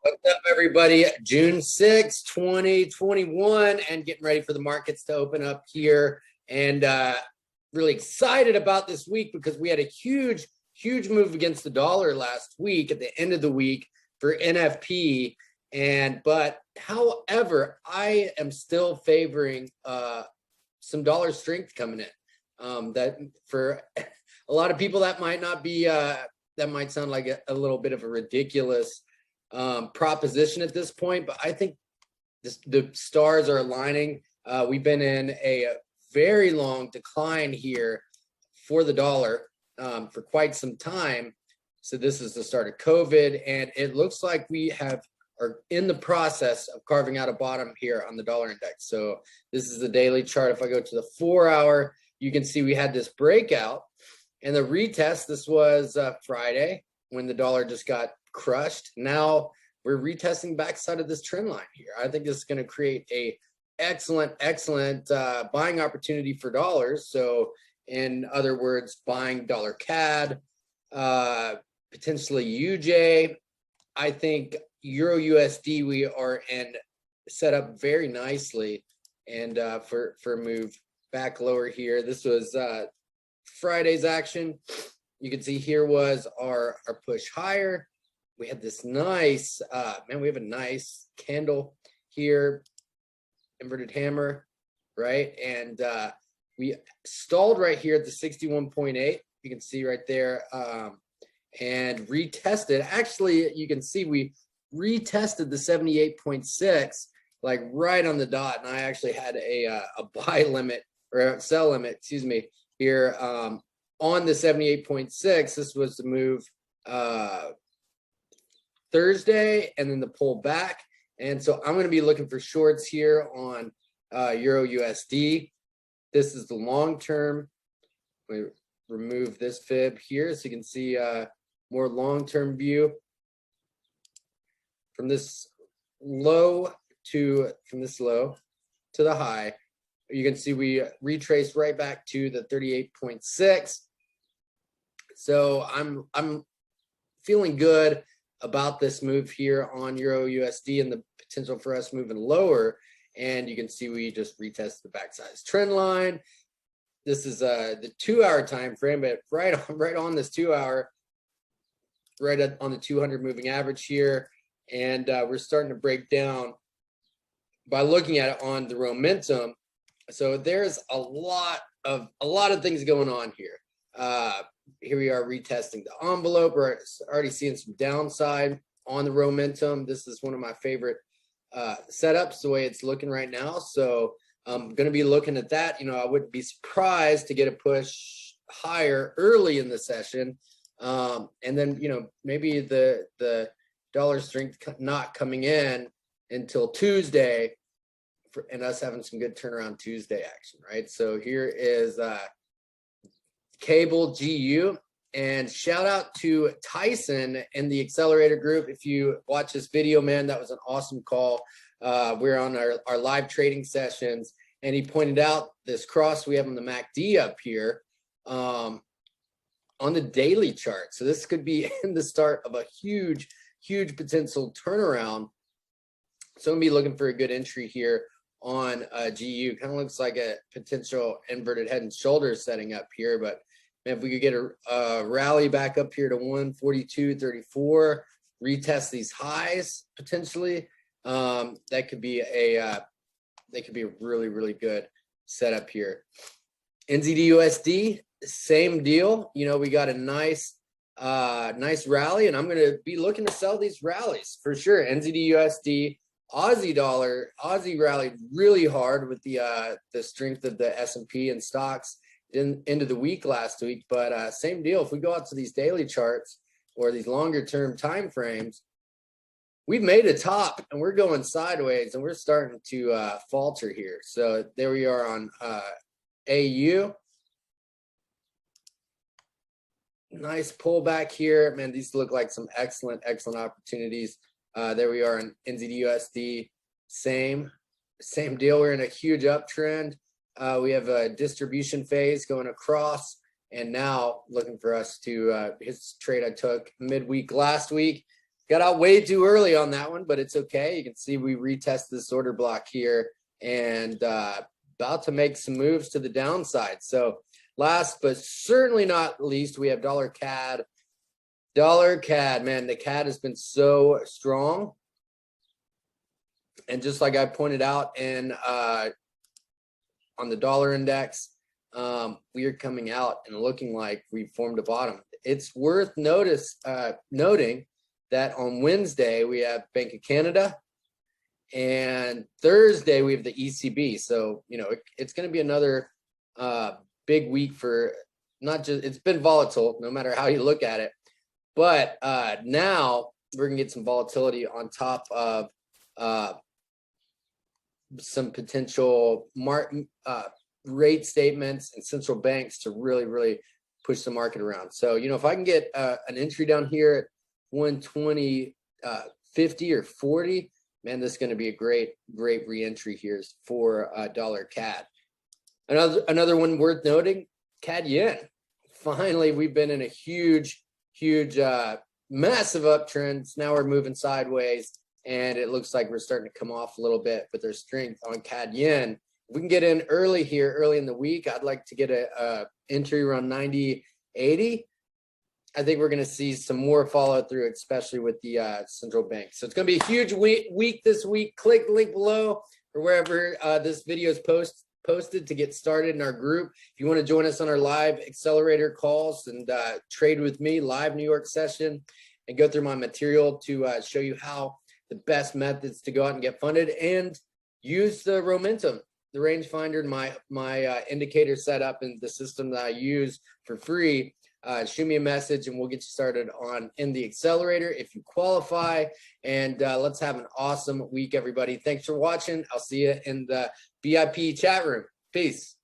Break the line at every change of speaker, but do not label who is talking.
What's up, everybody? June 6th, 2021, and getting ready for the markets to open up here. And really excited about this week because we had a huge move against the dollar last week at the end of the week for NFP. But however, I am still favoring some dollar strength coming in. That for a lot of people, that might not be, that might sound like a little bit of a ridiculous proposition at this point, but I think the stars are aligning. We've been in a very long decline here for the dollar for quite some time. So this is the start of COVID, and it looks like we are in the process of carving out a bottom here on the dollar index. So this is the daily chart. If I go to the 4-hour, you can see we had this breakout and the retest. This was Friday when the dollar just got crushed. Now we're retesting backside of this trend line here. I think this is going to create a excellent buying opportunity for dollars. So in other words, buying dollar CAD, potentially UJ. I think Euro USD we are in set up very nicely, and for a move back lower here. This was Friday's action. You can see here was our push higher. We had this nice, we have a nice candle here, inverted hammer, right? And we stalled right here at the 61.8. You can see right there, and retested. Actually, you can see we retested the 78.6, like right on the dot. And I actually had a buy limit or a sell limit, excuse me, here on the 78.6. This was the move Thursday, and then the pull back. And so I'm going to be looking for shorts here on Euro USD. This is the long term. We remove this fib here so you can see more long-term view from this low to the high. You can see we retraced right back to the 38.6. So I'm feeling good about this move here on Euro USD and the potential for us moving lower. And you can see we just retested the backside trend line. This is the 2-hour time frame, but right on this 2-hour, right on the 200 moving average here. And we're starting to break down by looking at it on the momentum. So there's a lot of things going on here. Here we are retesting the envelope. We're already seeing some downside on the momentum. This is one of my favorite setups, the way it's looking right now. So I'm going to be looking at that. You know, I wouldn't be surprised to get a push higher early in the session. And then, you know, maybe the dollar strength not coming in until Tuesday, and us having some good turnaround Tuesday action, right? So here is cable GU, and shout out to Tyson in the accelerator group. If you watch this video, man, that was an awesome call. We're on our live trading sessions, and he pointed out this cross we have on the MACD up here on the daily chart. So this could be in the start of a huge potential turnaround. So I'm gonna be looking for a good entry here on GU. Kind of looks like a potential inverted head and shoulders setting up here, but man, if we could get a rally back up here to 142.34, retest these highs potentially, that could be a really good setup here. NZD/USD, same deal. You know, we got a nice rally, and I'm going to be looking to sell these rallies for sure. NZD/USD, Aussie dollar, Aussie rallied really hard with the strength of the S&P and stocks into the week last week. But same deal. If we go out to these daily charts or these longer term time frames, we've made a top and we're going sideways, and we're starting to falter here. So there we are on AU. Nice pullback here, man. These look like some excellent opportunities. There we are in NZD/USD. Same deal. We're in a huge uptrend. We have a distribution phase going across, and now looking for us to his trade I took midweek last week. got out way too early on that one, but it's okay. You can see we retest this order block here and about to make some moves to the downside. So last but certainly not least, we have dollar CAD. Dollar CAD, man, the CAD has been so strong. And just like I pointed out in on the dollar index, we are coming out and looking like we formed a bottom. It's worth noting that on Wednesday we have Bank of Canada, and Thursday we have the ECB. So it's going to be another big week for not just, it's been volatile no matter how you look at it, but now we're gonna get some volatility on top of some potential rate statements and central banks to really push the market around. So if I can get an entry down here at 120 50 or 40, man, this is going to be a great re-entry here for dollar CAD. Another one worth noting, CAD yen. Finally, we've been in a huge massive uptrend. Now we're moving sideways, and it looks like we're starting to come off a little bit, but there's strength on CAD yen. If we can get in early here, early in the week, I'd like to get a entry around 90.80. I think we're going to see some more follow through, especially with the central bank. So it's going to be a huge week this week. Click the link below or wherever this video is posted to get started in our group. If you want to join us on our live accelerator calls and trade with me, live New York session, and go through my material to show you how the best methods to go out and get funded and use the momentum, the rangefinder, and my indicator setup and the system that I use for free. Shoot me a message and we'll get you started in the accelerator if you qualify. And let's have an awesome week, everybody. Thanks for watching. I'll see you in the VIP chat room. Peace.